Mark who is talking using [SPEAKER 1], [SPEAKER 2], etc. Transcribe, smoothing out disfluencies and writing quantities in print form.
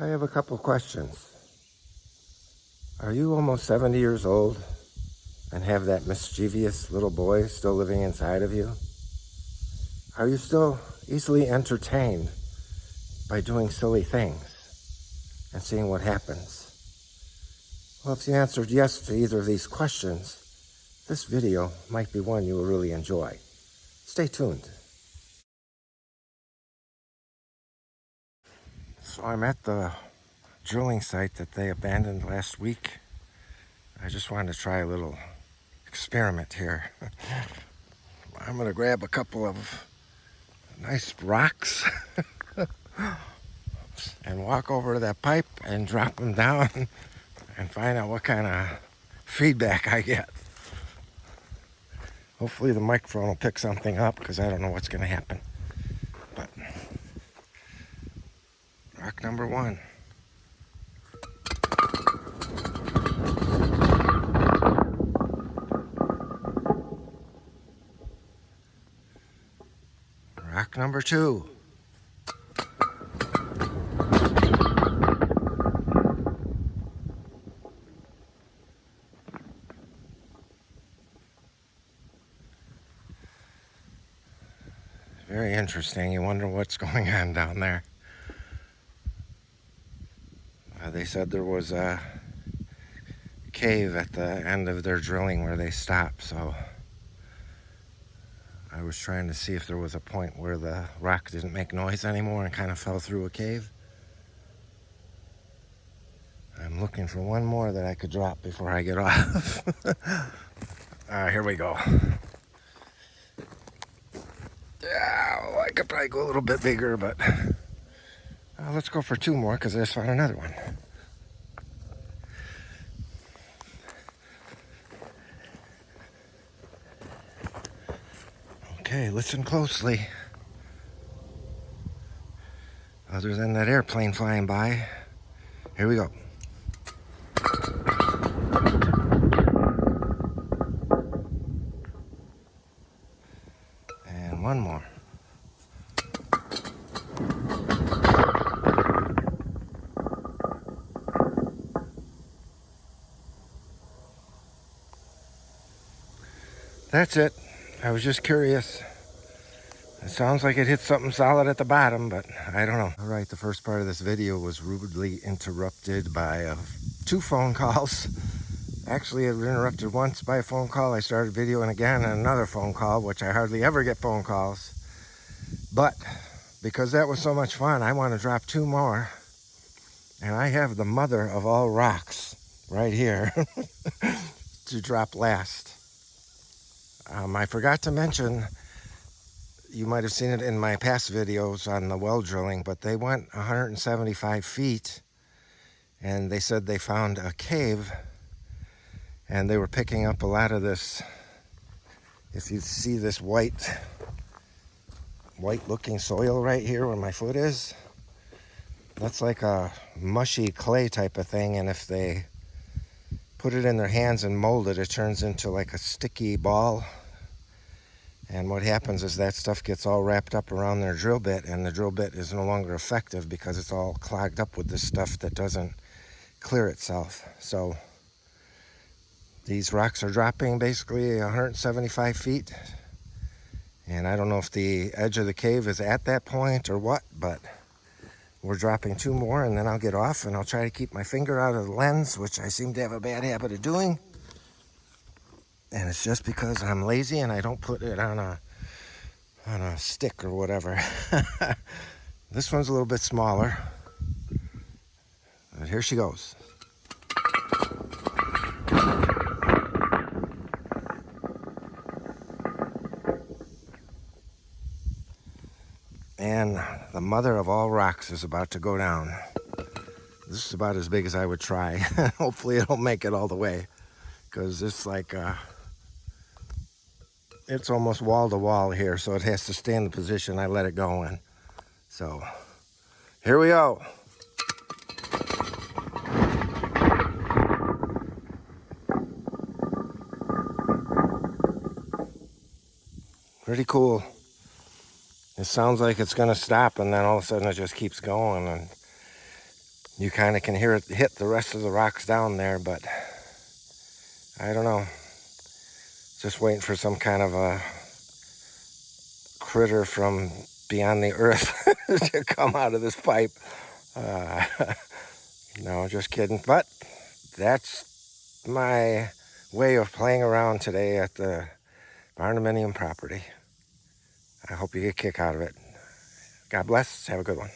[SPEAKER 1] I have a couple questions. Are you almost 70 years old and have that mischievous little boy still living inside of you? Are you still easily entertained by doing silly things and seeing what happens? Well, if you answered yes to either of these questions, this video might be one you will really enjoy. Stay tuned. So I'm at the drilling site that they abandoned last week. I just wanted to try a little experiment here. I'm gonna grab a couple of nice rocks and walk over to that pipe and drop them down and find out what kind of feedback I get. Hopefully the microphone will pick something up because I don't know what's gonna happen. But rock number one. Rock number two. Very interesting. You wonder what's going on down there. They said there was a cave at the end of their drilling where they stopped, so I was trying to see if there was a point where the rock didn't make noise anymore and kind of fell through a cave. I'm looking for one more that I could drop before I get off. Here we go. Yeah, well, I could probably go a little bit bigger, but let's go for two more because I just found another one. Okay, listen closely. Other than that airplane flying by, here we go. And one more. That's it. I was just curious. It sounds like it hit something solid at the bottom, but I don't know. All right, the first part of this video was rudely interrupted by two phone calls. Actually, it was interrupted once by a phone call. I started videoing again on another phone call, which I hardly ever get phone calls. But because that was so much fun, I want to drop two more. And I have the mother of all rocks right here to drop last. I forgot to mention, you might have seen it in my past videos on the well drilling, but they went 175 feet and they said they found a cave and they were picking up a lot of this. If you see this white looking soil right here where my foot is, that's like a mushy clay type of thing, and if they put it in their hands and mold it, it turns into like a sticky ball. And what happens is that stuff gets all wrapped up around their drill bit, and the drill bit is no longer effective because it's all clogged up with this stuff that doesn't clear itself. So these rocks are dropping basically 175 feet. And I don't know if the edge of the cave is at that point or what, but we're dropping two more and then I'll get off and I'll try to keep my finger out of the lens, which I seem to have a bad habit of doing. And it's just because I'm lazy and I don't put it on a stick or whatever. This one's a little bit smaller. But here she goes. And the mother of all rocks is about to go down. This is about as big as I would try. Hopefully it'll make it all the way, because it's like it's almost wall to wall here, so it has to stay in the position I let it go in. So here we go. Pretty cool. It sounds like it's gonna stop and then all of a sudden it just keeps going, and you kind of can hear it hit the rest of the rocks down there, but I don't know. Just waiting for some kind of a critter from beyond the earth to come out of this pipe. Uh, no, just kidding. But that's my way of playing around today at the barndominium property. I hope you get a kick out of it. God bless. Have a good one.